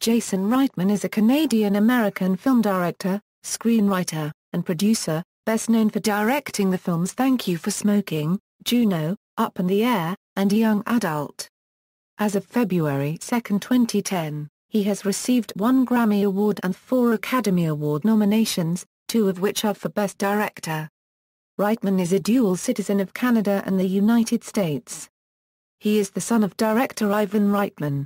Jason Reitman is a Canadian-American film director, screenwriter, and producer, best known for directing the films Thank You for Smoking, Juno, Up in the Air, and Young Adult. As of February 2, 2010, he has received 1 Grammy Award and 4 Academy Award nominations, 2 of which are for Best Director. Reitman is a dual citizen of Canada and the United States. He is the son of director Ivan Reitman.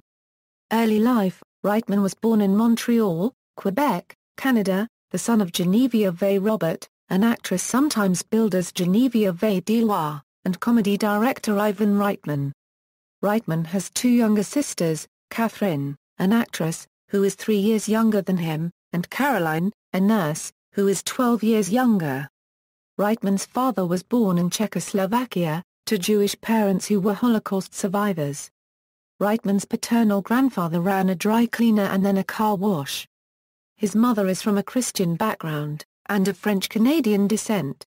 Early life: Reitman was born in Montreal, Quebec, Canada, the son of Geneviève Robert, an actress sometimes billed as Geneviève Deloire, and comedy director Ivan Reitman. Reitman has 2 younger sisters, Catherine, an actress, who is 3 years younger than him, and Caroline, a nurse, who is 12 years younger. Reitman's father was born in Czechoslovakia, to Jewish parents who were Holocaust survivors. Reitman's paternal grandfather ran a dry cleaner and then a car wash. His mother is from a Christian background, and of French-Canadian descent.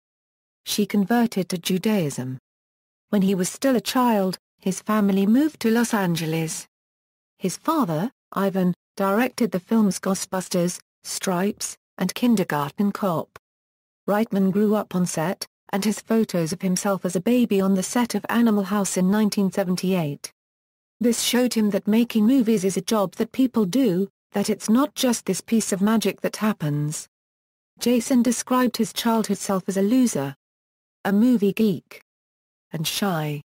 She converted to Judaism. When he was still a child, his family moved to Los Angeles. His father, Ivan, directed the films Ghostbusters, Stripes, and Kindergarten Cop. Reitman grew up on set, and has photos of himself as a baby on the set of Animal House in 1978. This showed him that making movies is a job that people do, that it's not just this piece of magic that happens. Jason described his childhood self as a loser, a movie geek, and shy.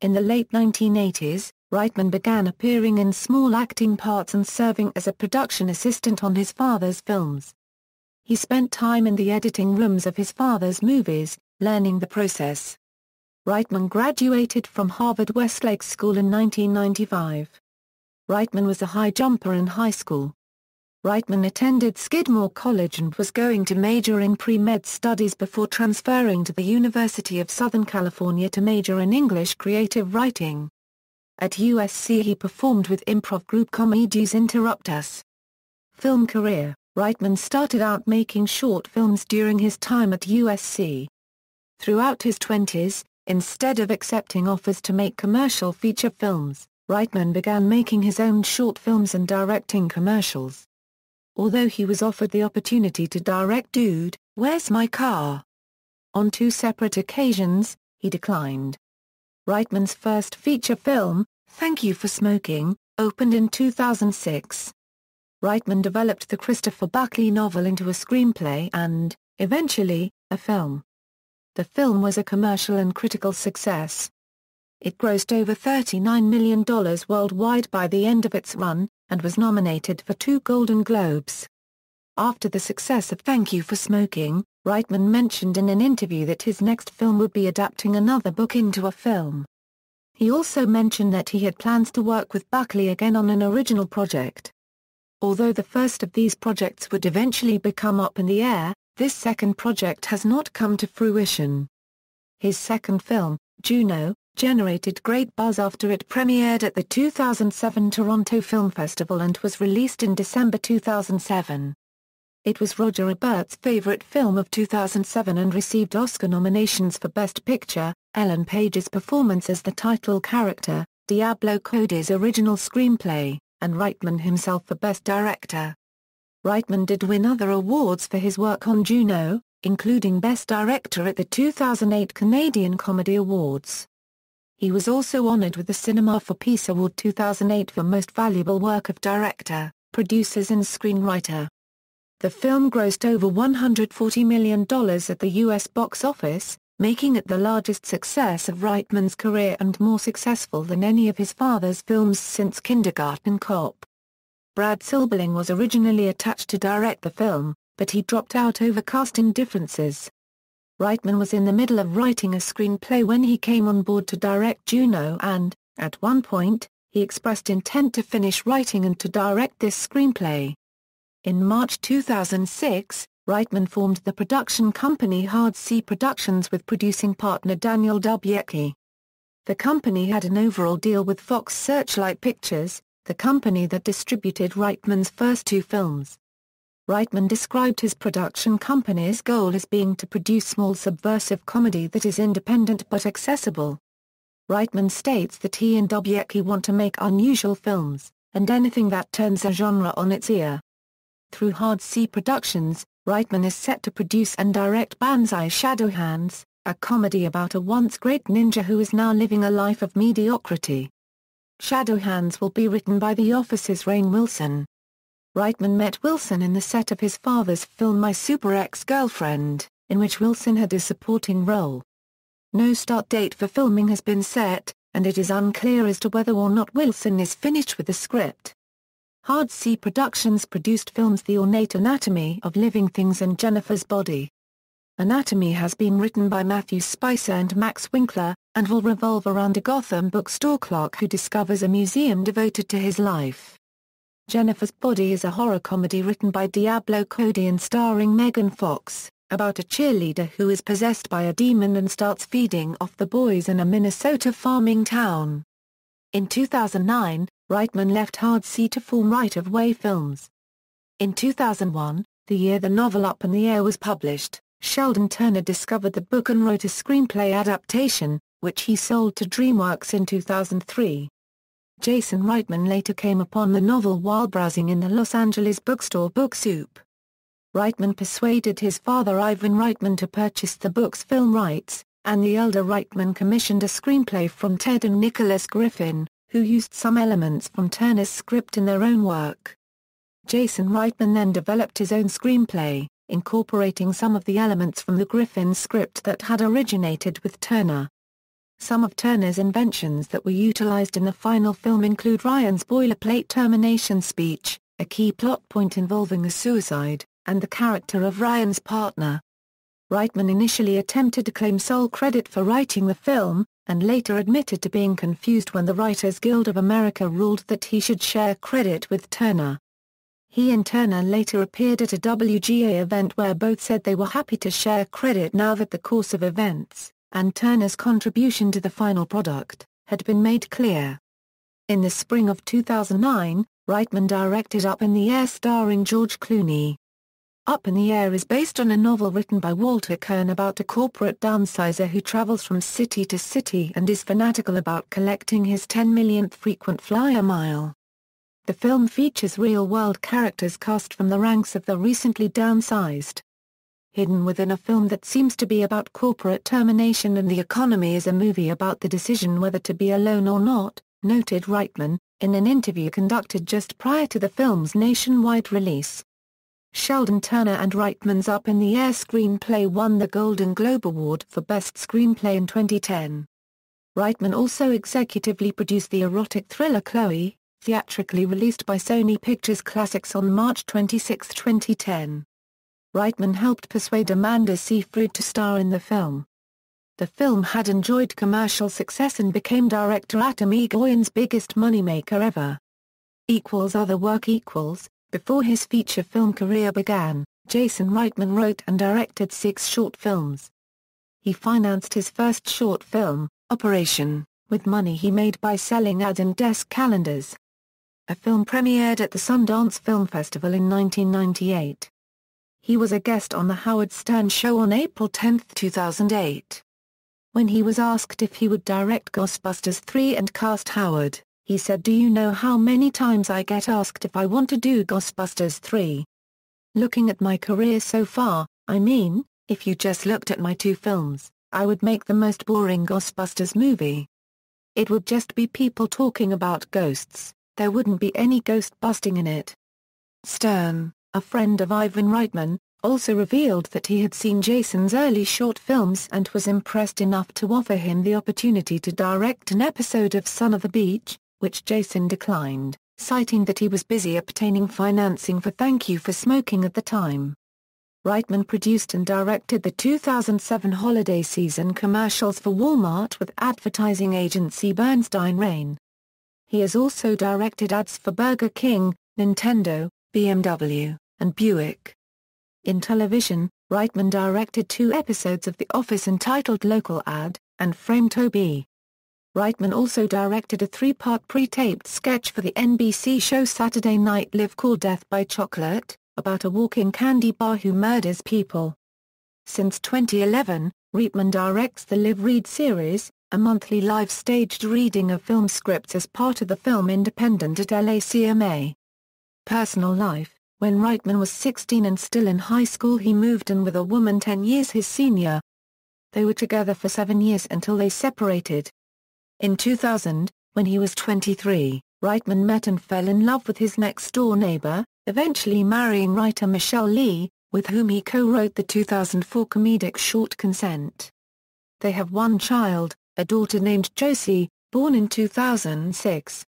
In the late 1980s, Reitman began appearing in small acting parts and serving as a production assistant on his father's films. He spent time in the editing rooms of his father's movies, learning the process. Reitman graduated from Harvard-Westlake School in 1995. Reitman was a high jumper in high school. Reitman attended Skidmore College and was going to major in pre-med studies before transferring to the University of Southern California to major in English creative writing. At USC he performed with improv group Comedies Interrupt Us. Film career: Reitman started out making short films during his time at USC. Throughout his 20s, instead of accepting offers to make commercial feature films, Reitman began making his own short films and directing commercials. Although he was offered the opportunity to direct Dude, Where's My Car? On 2 separate occasions, he declined. Reitman's first feature film, Thank You for Smoking, opened in 2006. Reitman developed the Christopher Buckley novel into a screenplay and, eventually, a film. The film was a commercial and critical success. It grossed over $39 million worldwide by the end of its run, and was nominated for 2 Golden Globes. After the success of Thank You for Smoking, Reitman mentioned in an interview that his next film would be adapting another book into a film. He also mentioned that he had plans to work with Buckley again on an original project. Although the first of these projects would eventually become Up in the Air, this second project has not come to fruition. His second film, Juno, generated great buzz after it premiered at the 2007 Toronto Film Festival and was released in December 2007. It was Roger Ebert's favorite film of 2007 and received Oscar nominations for Best Picture, Ellen Page's performance as the title character, Diablo Cody's original screenplay, and Reitman himself for Best Director. Reitman did win other awards for his work on Juno, including Best Director at the 2008 Canadian Comedy Awards. He was also honored with the Cinema for Peace Award 2008 for Most Valuable Work of Director, Producers and Screenwriter. The film grossed over $140 million at the U.S. box office, making it the largest success of Reitman's career and more successful than any of his father's films since Kindergarten Cop. Brad Silberling was originally attached to direct the film, but he dropped out over casting differences. Reitman was in the middle of writing a screenplay when he came on board to direct Juno and, at one point, he expressed intent to finish writing and to direct this screenplay. In March 2006, Reitman formed the production company Hard C Productions with producing partner Daniel Dubiecki. The company had an overall deal with Fox Searchlight Pictures, the company that distributed Reitman's first 2 films. Reitman described his production company's goal as being to produce small subversive comedy that is independent but accessible. Reitman states that he and Dubiecki want to make unusual films, and anything that turns a genre on its ear. Through Hard C Productions, Reitman is set to produce and direct Banzai Shadowhands, a comedy about a once great ninja who is now living a life of mediocrity. Shadowhands will be written by The Office's Rainn Wilson. Reitman met Wilson in the set of his father's film My Super Ex-Girlfriend, in which Wilson had a supporting role. No start date for filming has been set, and it is unclear as to whether or not Wilson is finished with the script. Hard C Productions produced films The Ornate Anatomy of Living Things and Jennifer's Body. Anatomy has been written by Matthew Spicer and Max Winkler, and will revolve around a Gotham bookstore clerk who discovers a museum devoted to his life. Jennifer's Body is a horror comedy written by Diablo Cody and starring Megan Fox, about a cheerleader who is possessed by a demon and starts feeding off the boys in a Minnesota farming town. In 2009, Reitman left Hard C to form Right of Way Films. In 2001, the year the novel Up in the Air was published, Sheldon Turner discovered the book and wrote a screenplay adaptation, which he sold to DreamWorks in 2003. Jason Reitman later came upon the novel while browsing in the Los Angeles bookstore Book Soup. Reitman persuaded his father Ivan Reitman to purchase the book's film rights, and the elder Reitman commissioned a screenplay from Ted and Nicholas Griffin, who used some elements from Turner's script in their own work. Jason Reitman then developed his own screenplay, incorporating some of the elements from the Griffin script that had originated with Turner. Some of Turner's inventions that were utilized in the final film include Ryan's boilerplate termination speech, a key plot point involving a suicide, and the character of Ryan's partner. Reitman initially attempted to claim sole credit for writing the film, and later admitted to being confused when the Writers Guild of America ruled that he should share credit with Turner. He and Turner later appeared at a WGA event where both said they were happy to share credit now that the course of events, and Turner's contribution to the final product, had been made clear. In the spring of 2009, Reitman directed Up in the Air starring George Clooney. Up in the Air is based on a novel written by Walter Kern about a corporate downsizer who travels from city to city and is fanatical about collecting his 10 millionth frequent flyer mile. The film features real-world characters cast from the ranks of the recently downsized. Hidden within a film that seems to be about corporate termination and the economy is a movie about the decision whether to be alone or not, noted Reitman, in an interview conducted just prior to the film's nationwide release. Sheldon Turner and Reitman's Up in the Air screenplay won the Golden Globe Award for Best Screenplay in 2010. Reitman also executively produced the erotic thriller Chloe, theatrically released by Sony Pictures Classics on March 26, 2010. Reitman helped persuade Amanda Seyfried to star in the film. The film had enjoyed commercial success and became director Atom Egoyan's biggest moneymaker ever. Other work. Before his feature film career began, Jason Reitman wrote and directed 6 short films. He financed his first short film, Operation, with money he made by selling ads and desk calendars. A film premiered at the Sundance Film Festival in 1998. He was a guest on The Howard Stern Show on April 10, 2008. When he was asked if he would direct Ghostbusters 3 and cast Howard, he said, "Do you know how many times I get asked if I want to do Ghostbusters 3? Looking at my career so far, I mean, if you just looked at my 2 films, I would make the most boring Ghostbusters movie. It would just be people talking about ghosts. There wouldn't be any ghost busting in it." Stern, a friend of Ivan Reitman, also revealed that he had seen Jason's early short films and was impressed enough to offer him the opportunity to direct an episode of Son of the Beach, which Jason declined, citing that he was busy obtaining financing for Thank You for Smoking at the time. Reitman produced and directed the 2007 holiday season commercials for Walmart with advertising agency Bernstein Rain. He has also directed ads for Burger King, Nintendo, BMW, and Buick. In television, Reitman directed 2 episodes of The Office entitled Local Ad, and Frame Toby. Reitman also directed a 3-part pre-taped sketch for the NBC show Saturday Night Live called Death by Chocolate, about a walk-in candy bar who murders people. Since 2011, Reitman directs the Live Read series, a monthly live staged reading of film scripts as part of the Film Independent at LACMA. Personal life: when Reitman was 16 and still in high school, he moved in with a woman 10 years his senior. They were together for 7 years until they separated. In 2000, when he was 23, Reitman met and fell in love with his next-door neighbor, eventually marrying writer Michelle Lee, with whom he co-wrote the 2004 comedic short Consent. They have one child, a daughter named Josie, born in 2006.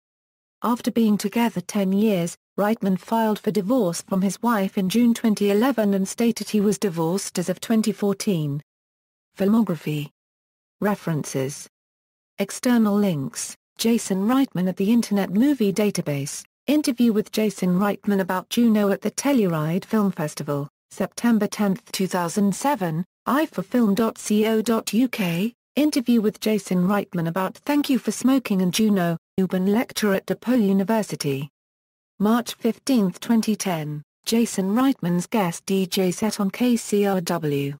After being together 10 years, Reitman filed for divorce from his wife in June 2011 and stated he was divorced as of 2014. Filmography. References. External links: Jason Reitman at the Internet Movie Database, interview with Jason Reitman about Juno at the Telluride Film Festival, September 10, 2007, iforfilm.co.uk, interview with Jason Reitman about Thank You for Smoking and Juno, Urban lecture at DePaul University. March 15, 2010, Jason Reitman's guest DJ set on KCRW.